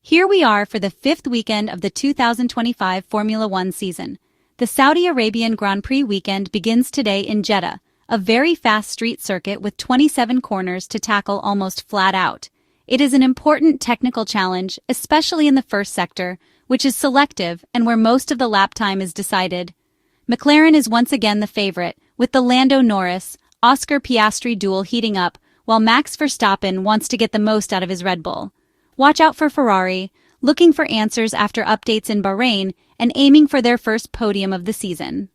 Here we are for the fifth weekend of the 2025 Formula One season. The Saudi Arabian Grand Prix weekend begins today in Jeddah, a very fast street circuit with 27 corners to tackle almost flat out. It is an important technical challenge, especially in the first sector, which is selective and where most of the lap time is decided. McLaren is once again the favorite, with the Lando Norris, Oscar Piastri duel heating up, while Max Verstappen wants to get the most out of his Red Bull. Watch out for Ferrari, looking for answers after updates in Bahrain and aiming for their first podium of the season.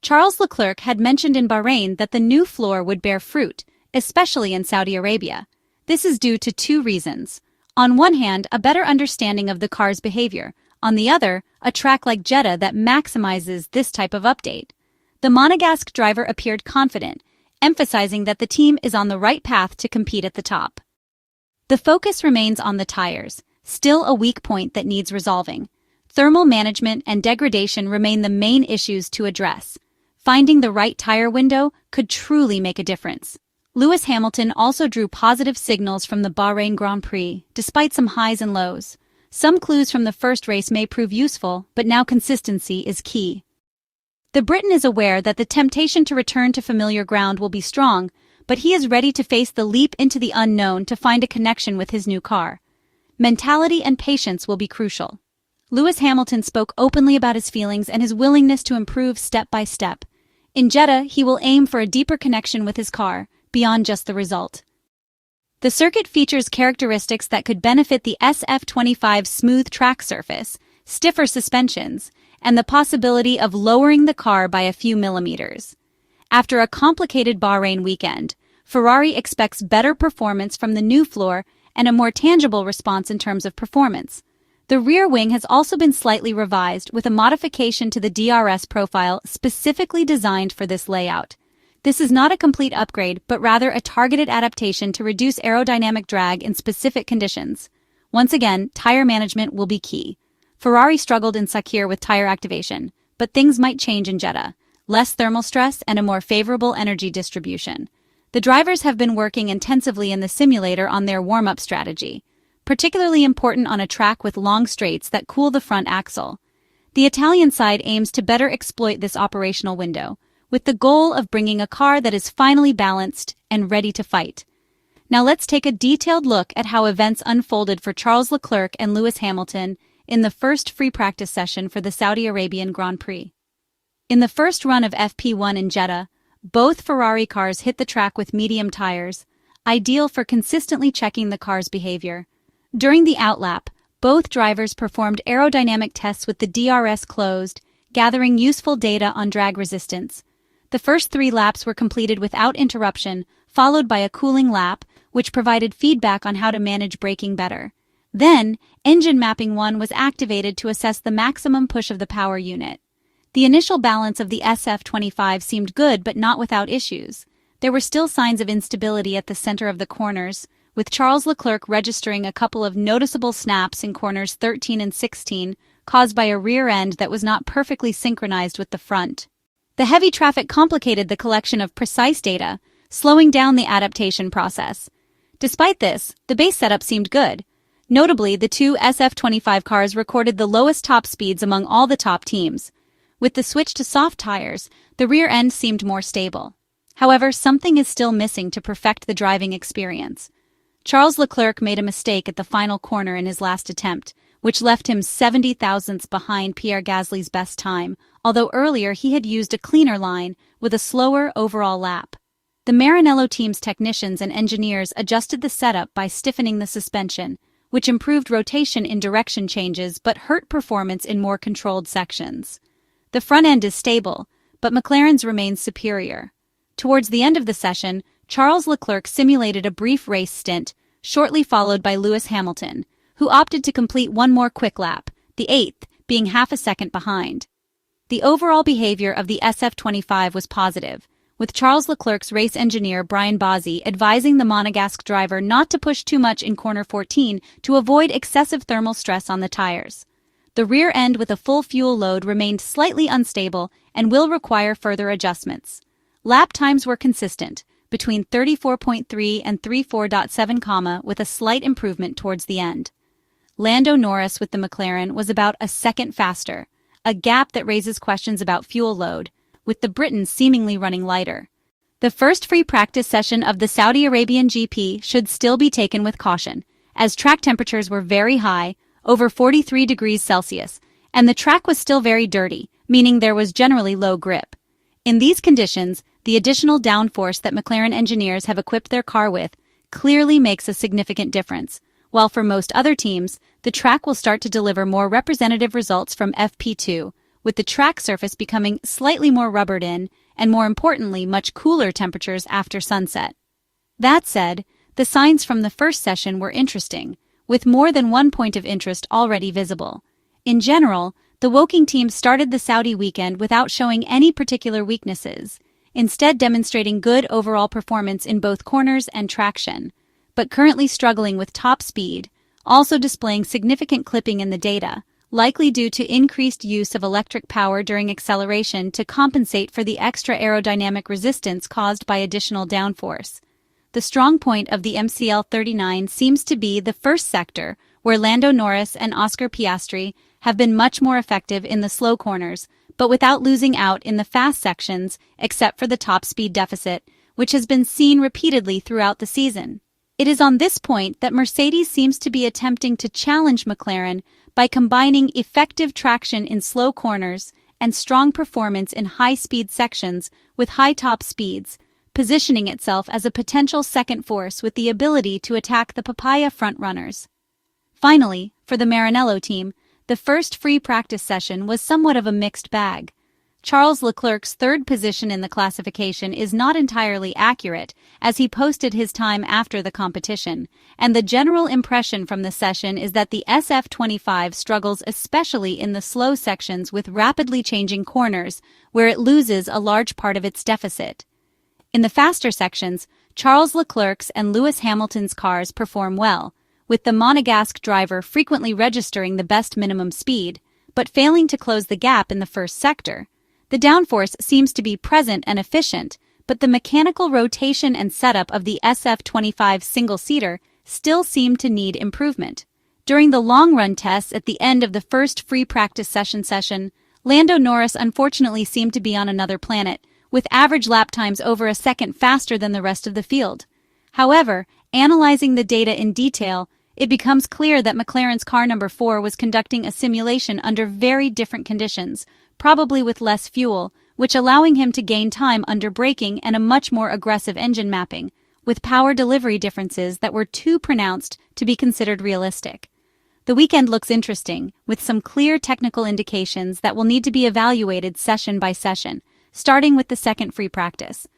Charles Leclerc had mentioned in Bahrain that the new floor would bear fruit, especially in Saudi Arabia. This is due to two reasons. On one hand, a better understanding of the car's behavior. On the other, a track like Jeddah that maximizes this type of update. The Monegasque driver appeared confident, emphasizing that the team is on the right path to compete at the top. The focus remains on the tires, still a weak point that needs resolving. Thermal management and degradation remain the main issues to address. Finding the right tire window could truly make a difference. Lewis Hamilton also drew positive signals from the Bahrain Grand Prix, despite some highs and lows. Some clues from the first race may prove useful, but now consistency is key. The Briton is aware that the temptation to return to familiar ground will be strong, but he is ready to face the leap into the unknown to find a connection with his new car. Mentality and patience will be crucial. Lewis Hamilton spoke openly about his feelings and his willingness to improve step by step. In Jeddah, he will aim for a deeper connection with his car, beyond just the result. The circuit features characteristics that could benefit the SF25 smooth track surface, stiffer suspensions, and the possibility of lowering the car by a few millimeters. After a complicated Bahrain weekend, Ferrari expects better performance from the new floor and a more tangible response in terms of performance. The rear wing has also been slightly revised with a modification to the DRS profile specifically designed for this layout. This is not a complete upgrade, but rather a targeted adaptation to reduce aerodynamic drag in specific conditions. Once again, tire management will be key. Ferrari struggled in Scuderia with tire activation, but things might change in Jeddah. Less thermal stress and a more favorable energy distribution. The drivers have been working intensively in the simulator on their warm-up strategy, particularly important on a track with long straights that cool the front axle. The Italian side aims to better exploit this operational window, with the goal of bringing a car that is finally balanced and ready to fight. Now let's take a detailed look at how events unfolded for Charles Leclerc and Lewis Hamilton in the first free practice session for the Saudi Arabian Grand Prix. In the first run of FP1 in Jeddah, both Ferrari cars hit the track with medium tires, ideal for consistently checking the car's behavior. During the outlap, both drivers performed aerodynamic tests with the DRS closed, gathering useful data on drag resistance. The first 3 laps were completed without interruption, followed by a cooling lap, which provided feedback on how to manage braking better. Then, Engine Mapping 1 was activated to assess the maximum push of the power unit. The initial balance of the SF25 seemed good but not without issues. There were still signs of instability at the center of the corners, with Charles Leclerc registering a couple of noticeable snaps in corners 13 and 16, caused by a rear end that was not perfectly synchronized with the front. The heavy traffic complicated the collection of precise data, slowing down the adaptation process. Despite this, the base setup seemed good. Notably, the two SF25 cars recorded the lowest top speeds among all the top teams. With the switch to soft tires, the rear end seemed more stable. However, something is still missing to perfect the driving experience. Charles Leclerc made a mistake at the final corner in his last attempt, which left him 70 thousandths behind Pierre Gasly's best time, although earlier he had used a cleaner line with a slower overall lap. The Maranello team's technicians and engineers adjusted the setup by stiffening the suspension, which improved rotation in direction changes but hurt performance in more controlled sections. The front end is stable, but McLaren's remains superior. Towards the end of the session, Charles Leclerc simulated a brief race stint, shortly followed by Lewis Hamilton, who opted to complete one more quick lap, the 8th being half a second behind. The overall behavior of the SF25 was positive, with Charles Leclerc's race engineer Brian Bozzi advising the Monegasque driver not to push too much in corner 14 to avoid excessive thermal stress on the tires. The rear end with a full fuel load remained slightly unstable and will require further adjustments. Lap times were consistent, between 34.3 and 34.7, with a slight improvement towards the end. Lando Norris with the McLaren was about a second faster, a gap that raises questions about fuel load, with the Briton seemingly running lighter. The first free practice session of the Saudi Arabian GP should still be taken with caution, as track temperatures were very high, over 43 degrees Celsius, and the track was still very dirty, meaning there was generally low grip. In these conditions, the additional downforce that McLaren engineers have equipped their car with clearly makes a significant difference, while for most other teams, the track will start to deliver more representative results from FP2, with the track surface becoming slightly more rubbered in, and more importantly, much cooler temperatures after sunset. That said, the signs from the first session were interesting, with more than one point of interest already visible. In general, the Woking team started the Saudi weekend without showing any particular weaknesses, instead demonstrating good overall performance in both corners and traction, but currently struggling with top speed, also displaying significant clipping in the data, likely due to increased use of electric power during acceleration to compensate for the extra aerodynamic resistance caused by additional downforce. The strong point of the MCL39 seems to be the first sector, where Lando Norris and Oscar Piastri have been much more effective in the slow corners, but without losing out in the fast sections, except for the top speed deficit, which has been seen repeatedly throughout the season. It is on this point that Mercedes seems to be attempting to challenge McLaren by combining effective traction in slow corners and strong performance in high-speed sections with high top speeds, positioning itself as a potential second force with the ability to attack the papaya frontrunners. Finally, for the Maranello team, the first free practice session was somewhat of a mixed bag. Charles Leclerc's third position in the classification is not entirely accurate, as he posted his time after the competition, and the general impression from the session is that the SF25 struggles especially in the slow sections with rapidly changing corners, where it loses a large part of its deficit. In the faster sections, Charles Leclerc's and Lewis Hamilton's cars perform well, with the Monegasque driver frequently registering the best minimum speed, but failing to close the gap in the first sector. The downforce seems to be present and efficient, but the mechanical rotation and setup of the SF25 single-seater still seem to need improvement. During the long-run tests at the end of the first free practice session, Lando Norris unfortunately seemed to be on another planet, with average lap times over a second faster than the rest of the field. However, analyzing the data in detail, it becomes clear that McLaren's car number 4 was conducting a simulation under very different conditions, probably with less fuel, which allowing him to gain time under braking and a much more aggressive engine mapping, with power delivery differences that were too pronounced to be considered realistic. The weekend looks interesting, with some clear technical indications that will need to be evaluated session by session, starting with the second free practice.